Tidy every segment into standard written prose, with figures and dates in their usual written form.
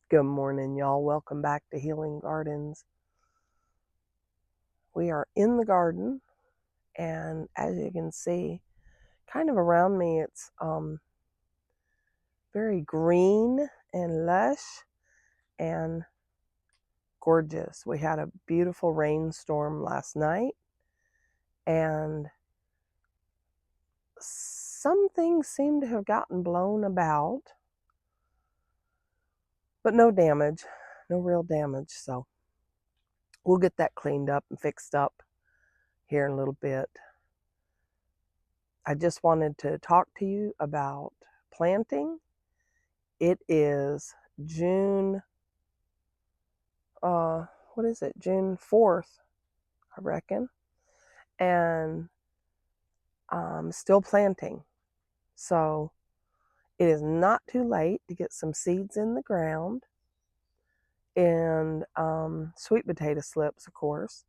Good morning, y'all. Welcome back to Healing Gardens. We are in the garden, and as you can see, kind of around me, it's very green and lush and gorgeous. We had a beautiful rainstorm last night, and some things seem to have gotten blown about, but no damage, no real damage. So we'll get that cleaned up and fixed up here in a little bit. I just wanted to talk to you about planting. It is June, what is it? June 4th, I reckon. And I'm still planting. So it is not too late to get some seeds in the ground. And sweet potato slips, of course,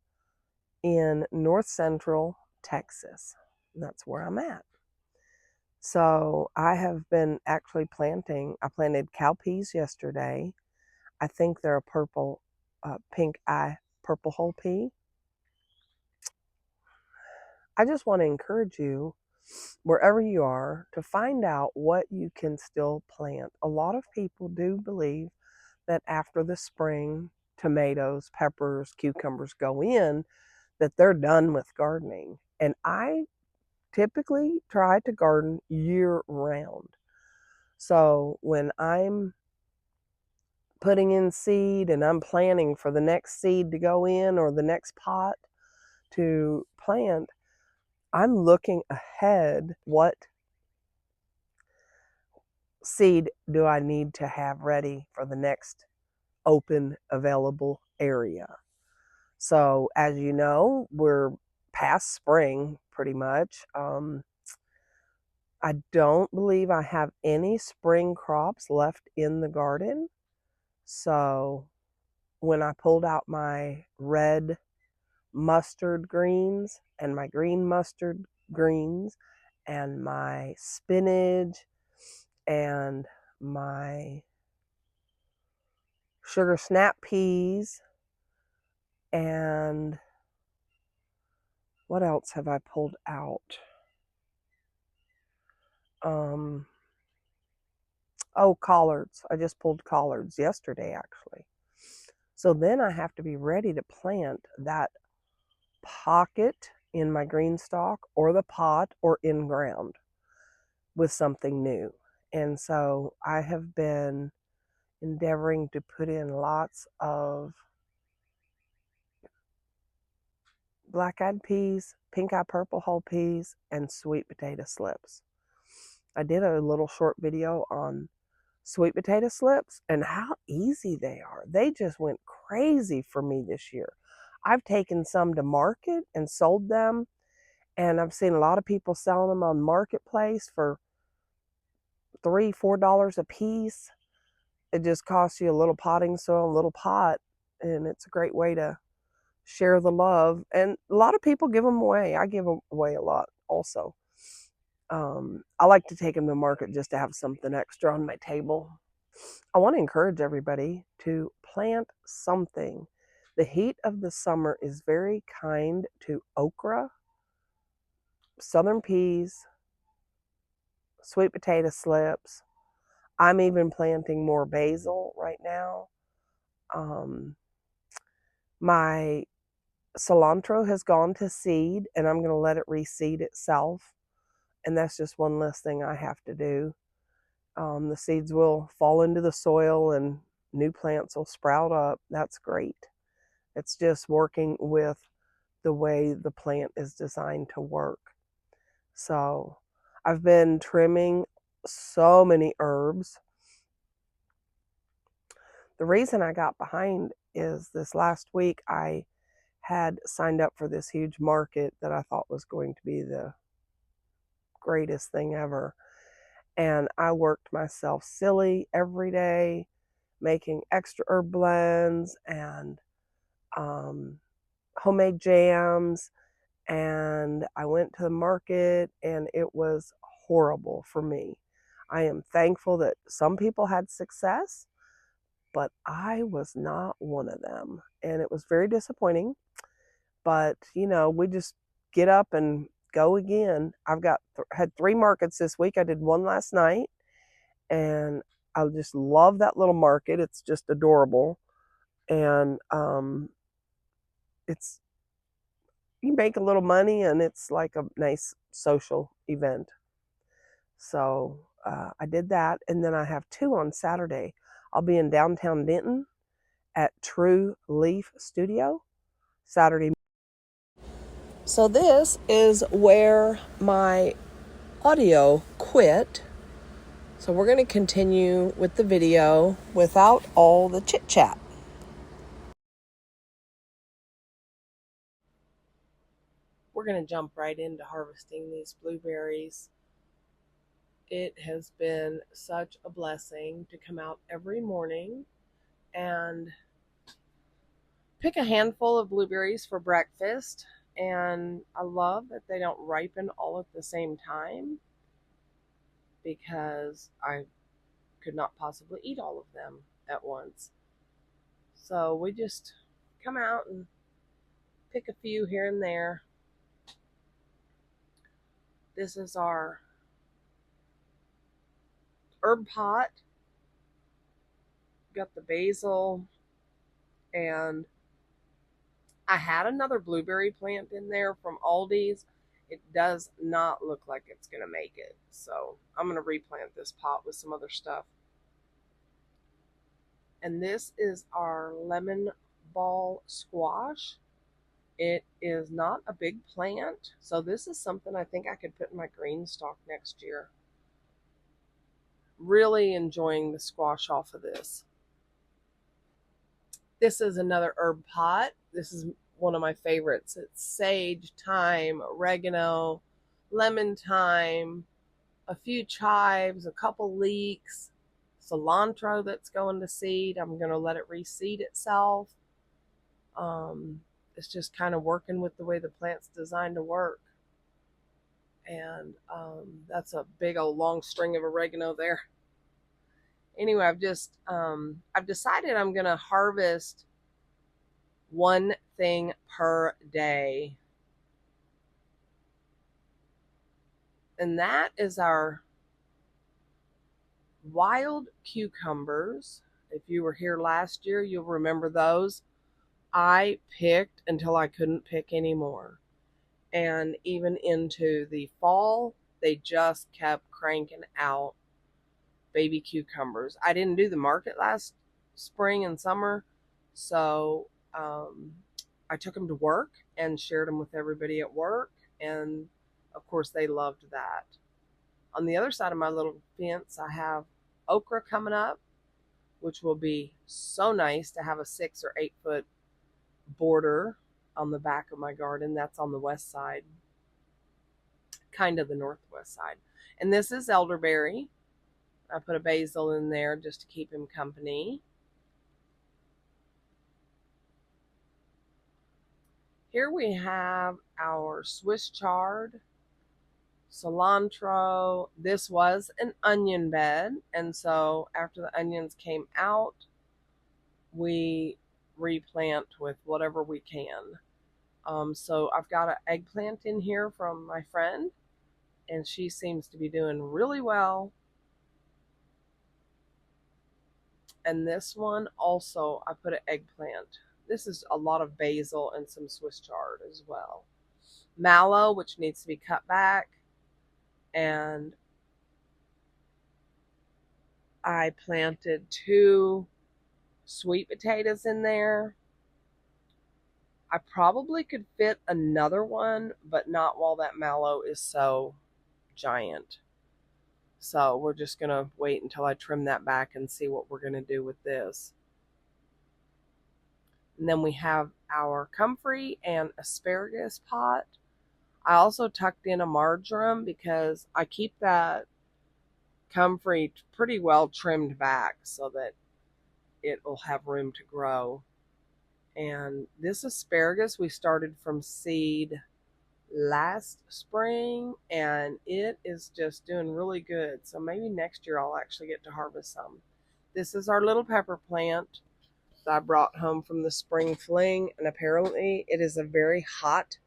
in north central Texas. That's where I'm at. So I have been actually planting. I planted cowpeas yesterday. I think they're a purple, pink eye, purple whole pea. I just want to encourage you, wherever you are, to find out what you can still plant. A lot of people do believe that after the spring, tomatoes, peppers, cucumbers go in, that they're done with gardening. And I typically try to garden year round. So when I'm putting in seed and I'm planning for the next seed to go in or the next pot to plant, I'm looking ahead. What seed do I need to have ready for the next open available area? So as you know, we're past spring pretty much. I don't believe I have any spring crops left in the garden. So when I pulled out my red mustard greens and my green mustard greens and my spinach and my sugar snap peas, and what else have I pulled out? Collards. I just pulled collards yesterday, actually. So then I have to be ready to plant that pocket in my green stalk or the pot or in ground with something new. And so I have been endeavoring to put in lots of black-eyed peas, pink-eye purple whole peas, and sweet potato slips. I did a little short video on sweet potato slips and how easy they are. They just went crazy for me this year. I've taken some to market and sold them, and I've seen a lot of people selling them on Marketplace for $3, $4 a piece. It just costs you a little potting soil, a little pot, and it's a great way to share the love. And a lot of people give them away. I give them away a lot also. I like to take them to market just to have something extra on my table. I want to encourage everybody to plant something. The heat of the summer is very kind to okra, southern peas, sweet potato slips. I'm even planting more basil right now. My cilantro has gone to seed, and I'm going to let it reseed itself. And that's just one less thing I have to do. The seeds will fall into the soil and new plants will sprout up. That's great. It's just working with the way the plant is designed to work. So I've been trimming so many herbs. The reason I got behind is this last week I had signed up for this huge market that I thought was going to be the greatest thing ever. And I worked myself silly every day making extra herb blends and homemade jams. And I went to the market and it was horrible for me. I am thankful that some people had success, but I was not one of them. And it was very disappointing. But, you know, we just get up and go again. I've got had 3 markets this week. I did one last night, and I just love that little market. It's just adorable. And it's you make a little money, and it's like a nice social event. So I did that, and then I have 2 on Saturday. I'll be in downtown Denton at True Leaf Studio Saturday. So this is where my audio quit. So we're going to continue with the video without all the chit chat. We're going to jump right into harvesting these blueberries. It has been such a blessing to come out every morning and pick a handful of blueberries for breakfast. And I love that they don't ripen all at the same time, because I could not possibly eat all of them at once. So we just come out and pick a few here and there. This is our herb pot. Got the basil, and I had another blueberry plant in there from Aldi's. It does not look like it's going to make it. So I'm going to replant this pot with some other stuff. And this is our lemon ball squash. It is not a big plant, so this is something I think I could put in my green stock next year. Really enjoying the squash off of this. This is another herb pot. This is one of my favorites. It's sage, thyme, oregano, lemon thyme, a few chives, a couple leeks, cilantro that's going to seed. I'm going to let it reseed itself. It's just kind of working with the way the plant's designed to work. And that's a big old long string of oregano there. Anyway, I've decided I'm going to harvest one thing per day. And that is our wild cucumbers. If you were here last year, you'll remember those. I picked until I couldn't pick anymore. And even into the fall, they just kept cranking out baby cucumbers. I didn't do the market last spring and summer, so I took them to work and shared them with everybody at work, and of course they loved that. On the other side of my little fence, I have okra coming up, which will be so nice to have a 6 or 8 foot border on the back of my garden. That's on the west side, kind of the northwest side. And this is elderberry. I put a basil in there just to keep him company. Here we have our Swiss chard, cilantro. This was an onion bed, and so after the onions came out, we replant with whatever we can. So I've got an eggplant in here from my friend, and she seems to be doing really well. And this one also, I put an eggplant. This is a lot of basil and some Swiss chard as well. Mallow, which needs to be cut back. And I planted 2 sweet potatoes in there. I probably could fit another one, but not while that mallow is so giant. So we're just going to wait until I trim that back and see what we're going to do with this. And then we have our comfrey and asparagus pot. I also tucked in a marjoram because I keep that comfrey pretty well trimmed back so that it will have room to grow. And this asparagus we started from seed last spring, and it is just doing really good. So maybe next year I'll actually get to harvest some. This is our little pepper plant that I brought home from the spring fling, and apparently it is a very hot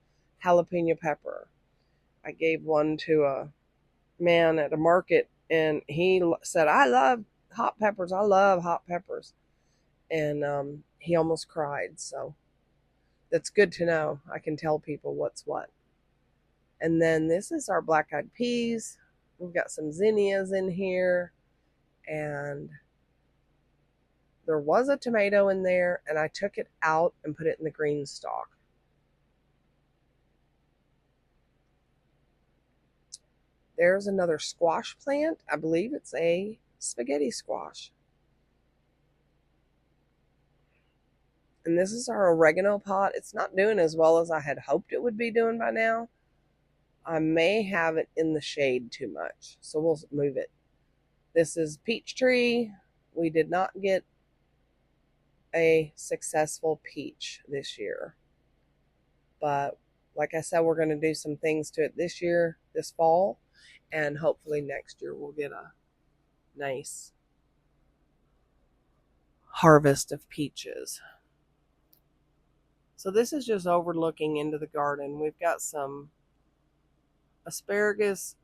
jalapeno pepper. I gave one to a man at a market, and he said, I love hot peppers. I love hot peppers. And he almost cried. So that's good to know. I can tell people what's what. And then this is our black-eyed peas. We've got some zinnias in here. And there was a tomato in there, and I took it out and put it in the green stalk. There's another squash plant. I believe it's a spaghetti squash. And this is our oregano pot. It's not doing as well as I had hoped it would be doing by now. I may have it in the shade too much, so we'll move it. This is peach tree. We did not get a successful peach this year. But like I said, we're going to do some things to it this year, this fall, and hopefully next year we'll get a nice harvest of peaches. So this is just overlooking into the garden. We've got some asparagus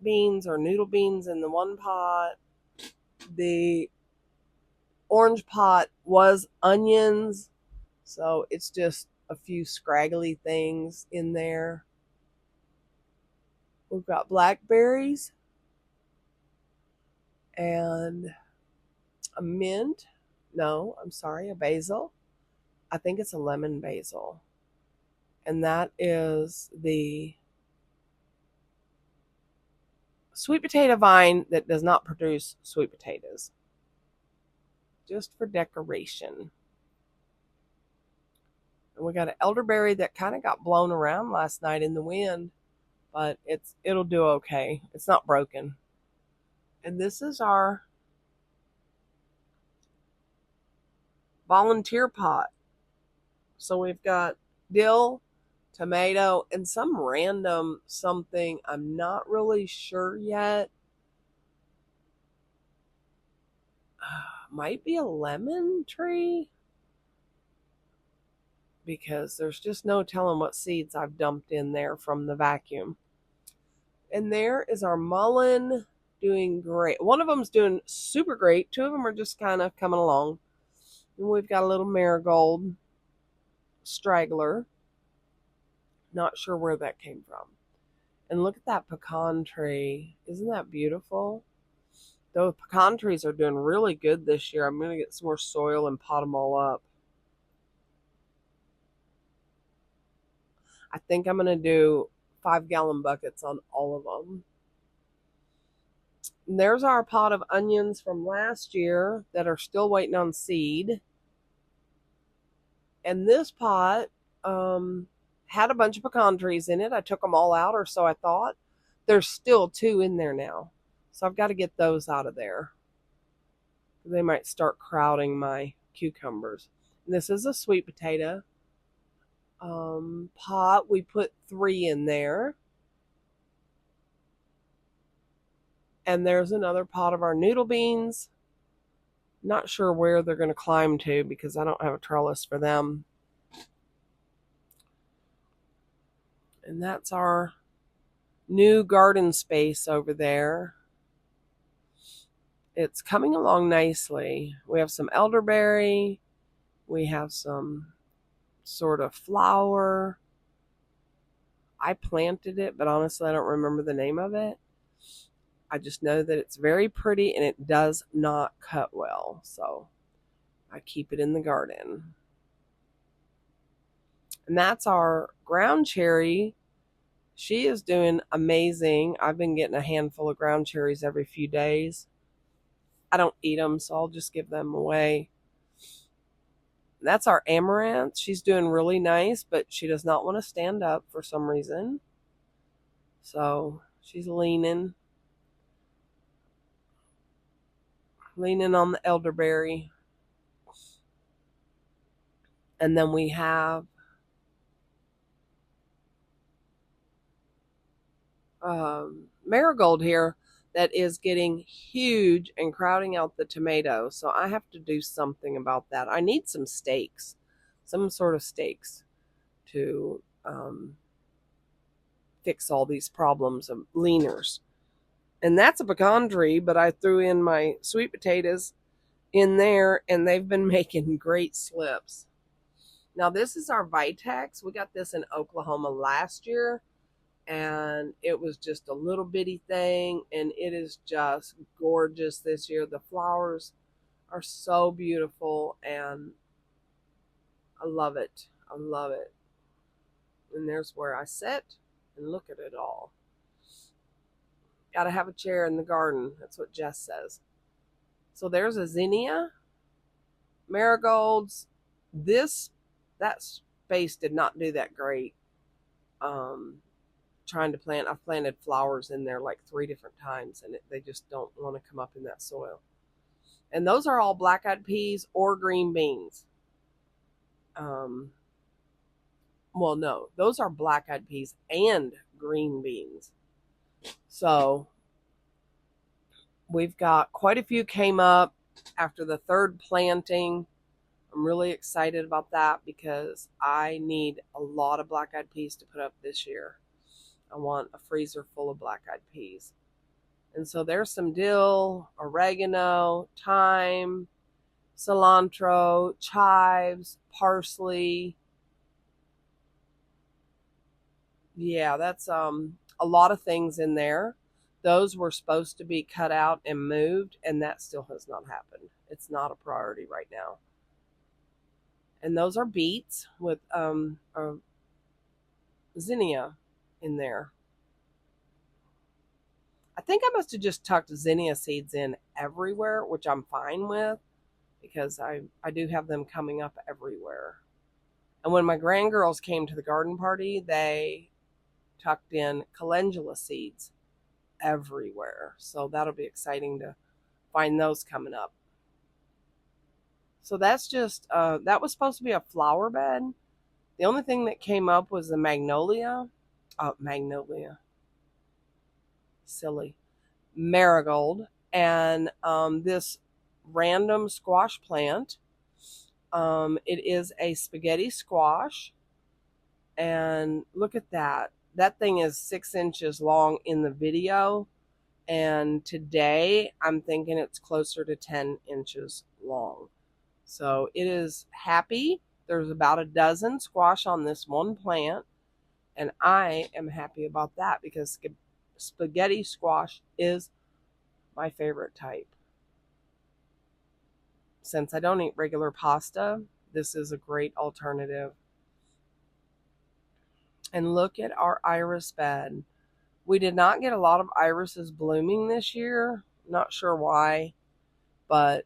beans or noodle beans in the one pot. The orange pot was onions, so it's just a few scraggly things in there. We've got blackberries and a mint. No, I'm sorry, a basil. I think it's a lemon basil. And that is the sweet potato vine that does not produce sweet potatoes. Just for decoration. And we got an elderberry that kind of got blown around last night in the wind, but it'll do okay. It's not broken. And this is our volunteer pot. So we've got dill, tomato, and some random something. I'm not really sure yet. Might be a lemon tree, because there's just no telling what seeds I've dumped in there from the vacuum. And there is our mullein, doing great. One of them's doing super great. Two of them are just kind of coming along. And we've got a little marigold straggler. Not sure where that came from. And look at that pecan tree. Isn't that beautiful? Those pecan trees are doing really good this year. I'm going to get some more soil and pot them all up. I think I'm going to do 5-gallon buckets on all of them. And there's our pot of onions from last year that are still waiting on seed. And this pot had a bunch of pecan trees in it. I took them all out, or so I thought. There's still 2 in there now. So I've got to get those out of there. They might start crowding my cucumbers. And this is a sweet potato pot. We put 3 in there. And there's another pot of our noodle beans. Not sure where they're going to climb to because I don't have a trellis for them. And that's our new garden space over there. It's coming along nicely. We have some elderberry. We have some sort of flower. I planted it, but honestly, I don't remember the name of it. I just know that it's very pretty and it does not cut well. So I keep it in the garden. And that's our ground cherry. She is doing amazing. I've been getting a handful of ground cherries every few days. I don't eat them, so I'll just give them away. That's our amaranth. She's doing really nice, but she does not want to stand up for some reason. So she's leaning on the elderberry. And then we have marigold here. that is getting huge and crowding out the tomato. So I have to do something about that. I need some stakes, some sort of stakes to fix all these problems of leaners. And that's a pecan tree, but I threw in my sweet potatoes in there, and they've been making great slips. Now, this is our Vitex. We got this in Oklahoma last year, and it was just a little bitty thing, and it is just gorgeous this year. The flowers are so beautiful, and I love it. I love it. And there's where I sit and look at it all. Gotta have a chair in the garden. That's what Jess says. So there's a zinnia, marigolds. That space did not do that great. Trying to plant, I've planted flowers in there like 3 different times, and they just don't want to come up in that soil. And those are all black-eyed peas or green beans. Well, no, those are black-eyed peas and green beans. So we've got quite a few came up after the 3rd planting. I'm really excited about that because I need a lot of black-eyed peas to put up this year. I want a freezer full of black-eyed peas. And so there's some dill, oregano, thyme, cilantro, chives, parsley. Yeah, that's a lot of things in there. Those were supposed to be cut out and moved, and that still has not happened. It's not a priority right now. And those are beets with zinnia in there. I think I must have just tucked zinnia seeds in everywhere, which I'm fine with because I do have them coming up everywhere. And when my grandgirls came to the garden party, they tucked in calendula seeds everywhere. So that'll be exciting to find those coming up. So that's just, that was supposed to be a flower bed. The only thing that came up was the magnolia. Silly. Marigold. And this random squash plant. It is a spaghetti squash. And look at that. That thing is 6 inches long in the video. And today I'm thinking it's closer to 10 inches long. So it is happy. There's about a dozen squash on this one plant. And I am happy about that because spaghetti squash is my favorite type. Since I don't eat regular pasta, this is a great alternative. And look at our iris bed. We did not get a lot of irises blooming this year. Not sure why, but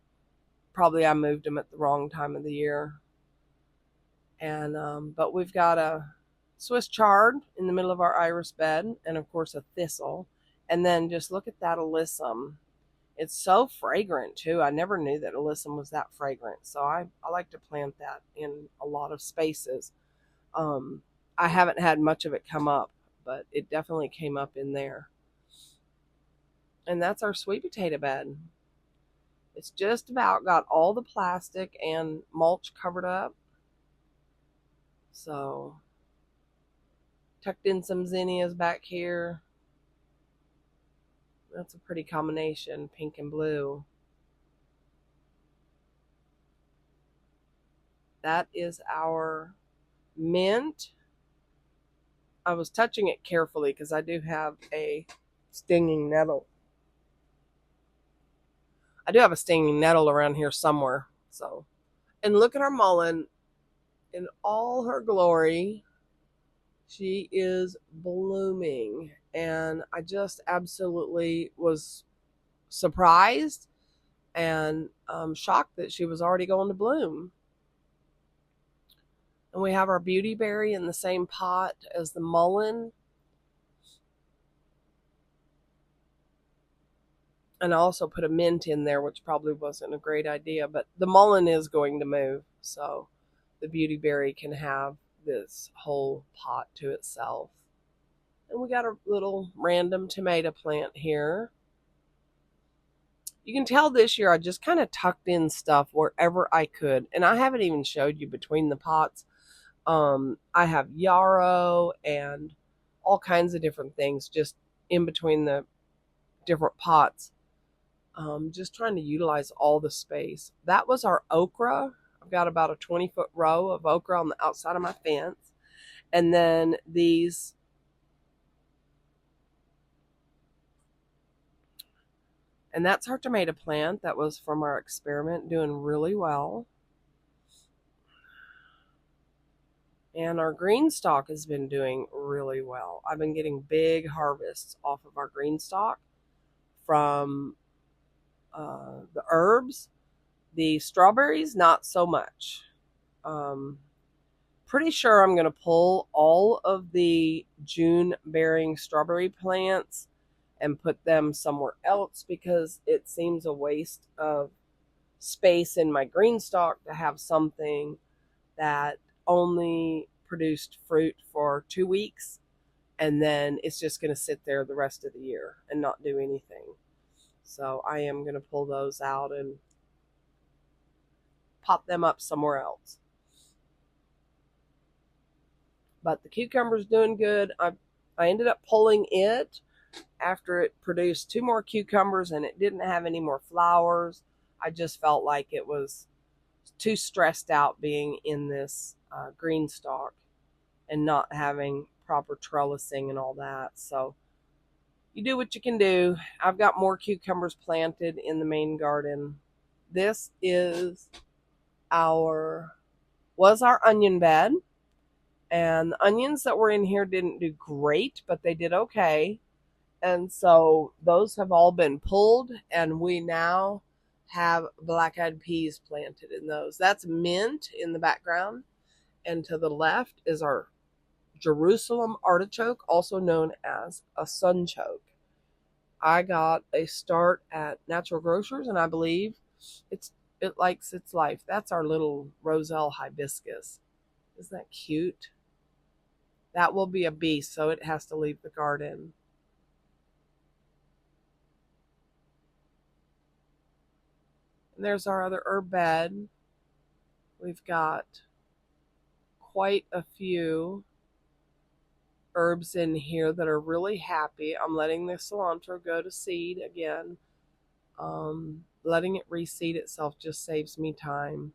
probably I moved them at the wrong time of the year. And but we've got a Swiss chard in the middle of our iris bed, and of course a thistle. And then just look at that alyssum. It's so fragrant too. I never knew that alyssum was that fragrant. So I like to plant that in a lot of spaces. I haven't had much of it come up, but it definitely came up in there. And that's our sweet potato bed. It's just about got all the plastic and mulch covered up. So, tucked in some zinnias back here. That's a pretty combination, pink and blue. That is our mint. I was touching it carefully because I do have a stinging nettle. I do have a stinging nettle around here somewhere. So, and look at our mullein in all her glory. She is blooming, and I just absolutely was surprised and shocked that she was already going to bloom. And we have our beautyberry in the same pot as the mullein. And I also put a mint in there, which probably wasn't a great idea, but the mullein is going to move, so the beautyberry can have this whole pot to itself. And we got a little random tomato plant here. You can tell this year I just kind of tucked in stuff wherever I could. And I haven't even showed you between the pots. I have yarrow and all kinds of different things just in between the different pots. Just trying to utilize all the space. That was our okra. I've got about a 20-foot row of okra on the outside of my fence. And then these, and that's our tomato plant that was from our experiment, doing really well. And our green stalk has been doing really well. I've been getting big harvests off of our green stalk from the herbs. The strawberries, not so much. Pretty sure I'm going to pull all of the June bearing strawberry plants and put them somewhere else because it seems a waste of space in my green stalk to have something that only produced fruit for 2 weeks and then it's just going to sit there the rest of the year and not do anything. So I am going to pull those out and pop them up somewhere else. But the cucumber's doing good. I ended up pulling it after it produced 2 more cucumbers and it didn't have any more flowers. I just felt like it was too stressed out being in this green stalk and not having proper trellising and all that. So you do what you can do. I've got more cucumbers planted in the main garden. This is was our onion bed. And the onions that were in here didn't do great, but they did okay. And so those have all been pulled, and we now have black-eyed peas planted in those. That's mint in the background. And to the left is our Jerusalem artichoke, also known as a sunchoke. I got a start at Natural Grocers, and I believe it likes its life. That's our little Roselle hibiscus. Isn't that cute? That will be a beast, so it has to leave the garden. And there's our other herb bed. We've got quite a few herbs in here that are really happy. I'm letting the cilantro go to seed again. Letting it reseed itself just saves me time.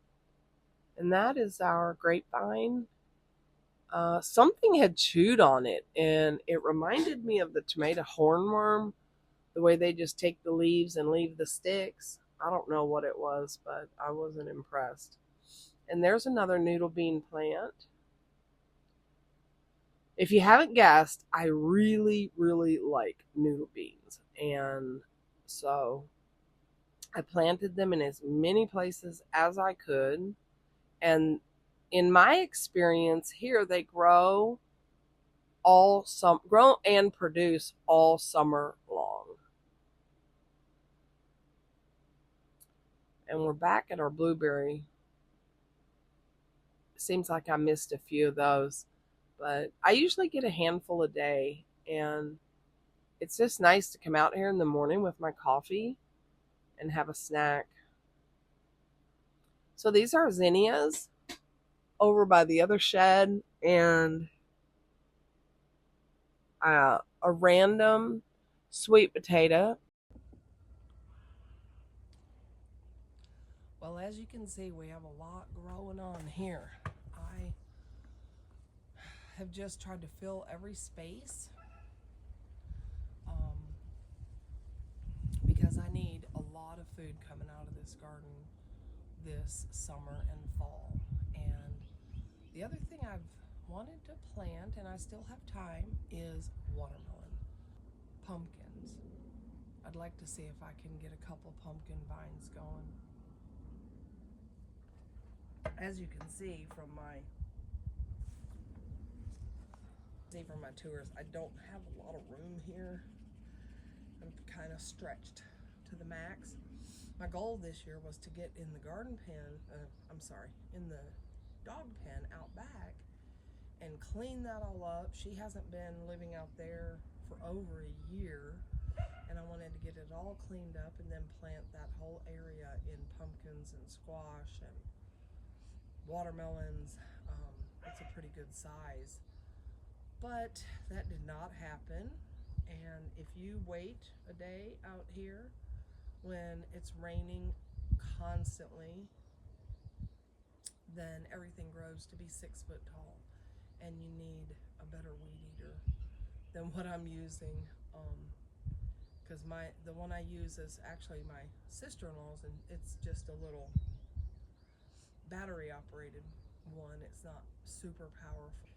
And that is our grapevine. Something had chewed on it, and it reminded me of the tomato hornworm, the way they just take the leaves and leave the sticks. I don't know what it was, but I wasn't impressed. And there's another noodle bean plant. If you haven't guessed, I really, really like noodle beans. And so I planted them in as many places as I could. And in my experience here, they grow and produce all summer long. And we're back at our blueberry. Seems like I missed a few of those, but I usually get a handful a day, and it's just nice to come out here in the morning with my coffee and have a snack. So these are zinnias over by the other shed, and a random sweet potato. Well, as you can see, we have a lot growing on here. I have just tried to fill every space because I need a lot of food coming out of this garden this summer and fall. And the other thing I've wanted to plant, and I still have time, is watermelon. Pumpkins. I'd like to see if I can get a couple pumpkin vines going. As you can see from my tours, I don't have a lot of room here. I'm kind of stretched to the max. My goal this year was to get in the garden pen, in the dog pen out back and clean that all up. She hasn't been living out there for over a year, and and I wanted to get it all cleaned up and then plant that whole area in pumpkins and squash and watermelons. It's a pretty good size, but that did not happen. And if you wait a day out here when it's raining constantly, then everything grows to be 6 foot tall, and you need a better weed eater than what I'm using. Because the one I use is actually my sister-in-law's, and it's just a little battery operated one. It's not super powerful.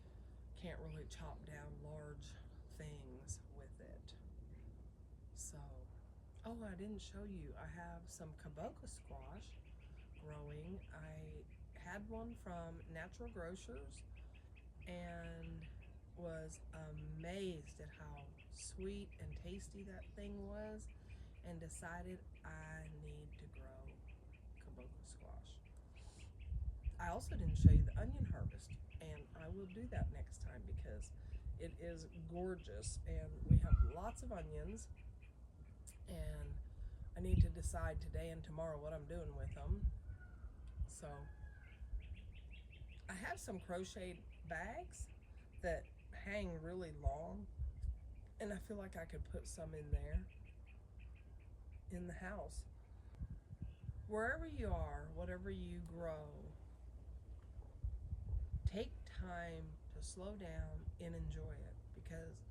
Can't really chop down large things with it. So, oh, I didn't show you. I have some kaboka squash growing. I had one from Natural Grocers and was amazed at how sweet and tasty that thing was, and decided I need to grow kaboka squash. I also didn't show you the onion harvest, and I will do that next time because it is gorgeous, and we have lots of onions, and I need to decide today and tomorrow what I'm doing with them. So I have some crocheted bags that hang really long, and I feel like I could put some in there in the house. Wherever you are, whatever you grow, take time to slow down and enjoy it, because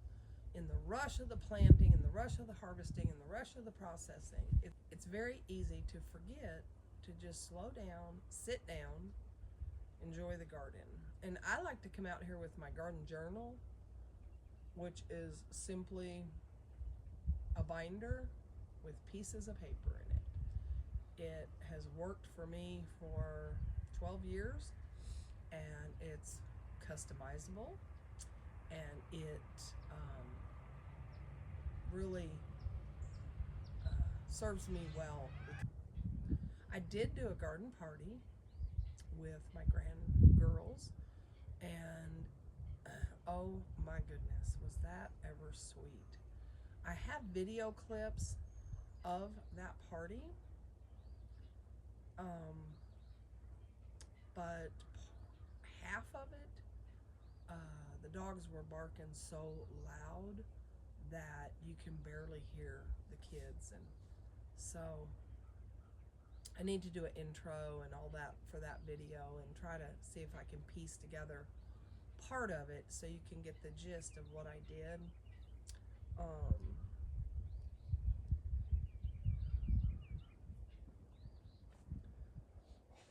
in the rush of the planting and the rush of the harvesting and the rush of the processing, it's very easy to forget to just slow down, sit down, enjoy the garden. And I like to come out here with my garden journal, which is simply a binder with pieces of paper in it. It has worked for me for 12 years, and it's customizable, and it really serves me well. I did do a garden party with my grand girls, and oh my goodness, was that ever sweet. I have video clips of that party, but half of it, the dogs were barking so loud that you can barely hear the kids, and so I need to do an intro and all that for that video and try to see if I can piece together part of it so you can get the gist of what I did.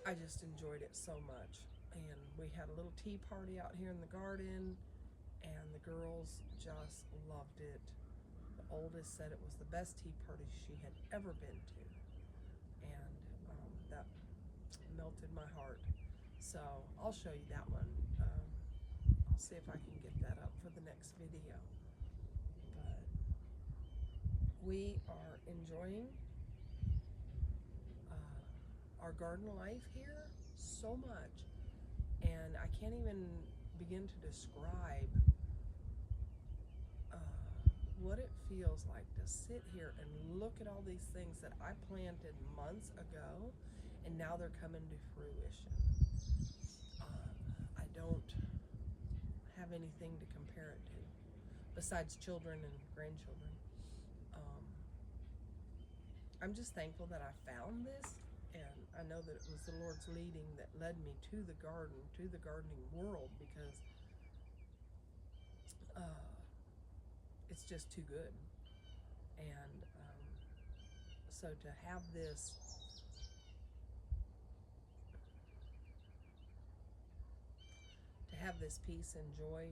I just enjoyed it so much, and we had a little tea party out here in the garden, and the girls just loved it. The oldest said it was the best tea party she had ever been to, and that melted my heart. So I'll show you that one. I'll see if I can get that up for the next video. But we are enjoying our garden life here so much, and I can't even begin to describe what it feels like to sit here and look at all these things that I planted months ago, and now they're coming to fruition. I don't have anything to compare it to besides children and grandchildren. I'm just thankful that I found this, and I know that it was the Lord's leading that led me to the garden, to the gardening world, because it's just too good. And so to have this peace and joy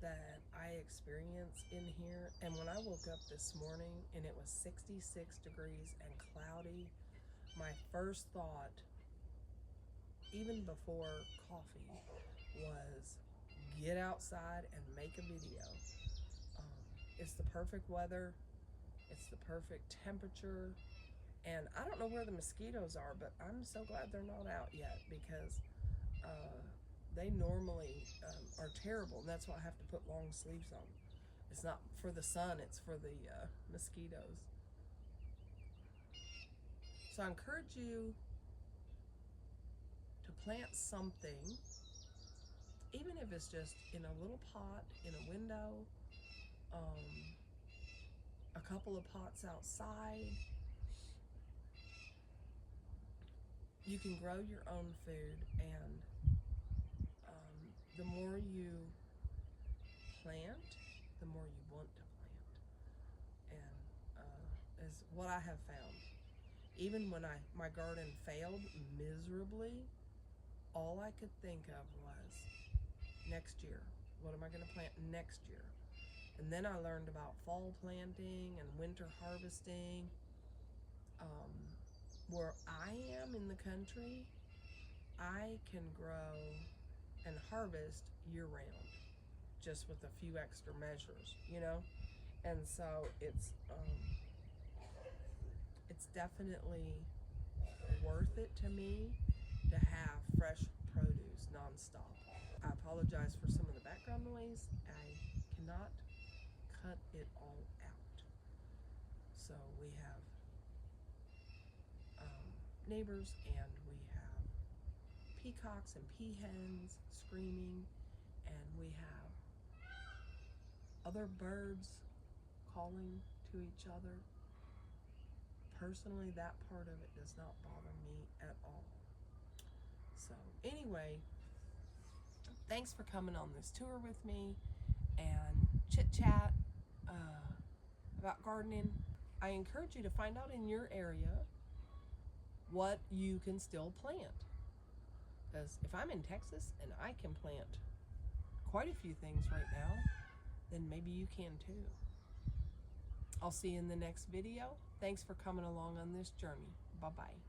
that I experience in here. And when I woke up this morning and it was 66 degrees and cloudy, my first thought, even before coffee, was get outside and make a video. It's the perfect weather, it's the perfect temperature, and I don't know where the mosquitoes are, but I'm so glad they're not out yet, because they normally are terrible, and that's why I have to put long sleeves on. It's not for the sun, it's for the mosquitoes. So I encourage you to plant something, even if it's just in a little pot in a window, a couple of pots outside. You can grow your own food, and the more you plant, the more you want to plant. And is what I have found. Even when my garden failed miserably, all I could think of was next year. What am I going to plant next year? And then I learned about fall planting and winter harvesting. Where I am in the country, I can grow and harvest year round, just with a few extra measures, you know? And so it's definitely worth it to me to have fresh produce nonstop. I apologize for some of the background noise. I cannot cut it all out. So we have neighbors, and we have peacocks and peahens screaming, and we have other birds calling to each other. Personally, that part of it does not bother me at all. So anyway, thanks for coming on this tour with me and chit chat about gardening. I encourage you to find out in your area what you can still plant. Because if I'm in Texas and I can plant quite a few things right now, then maybe you can too. I'll see you in the next video. Thanks for coming along on this journey. Bye-bye.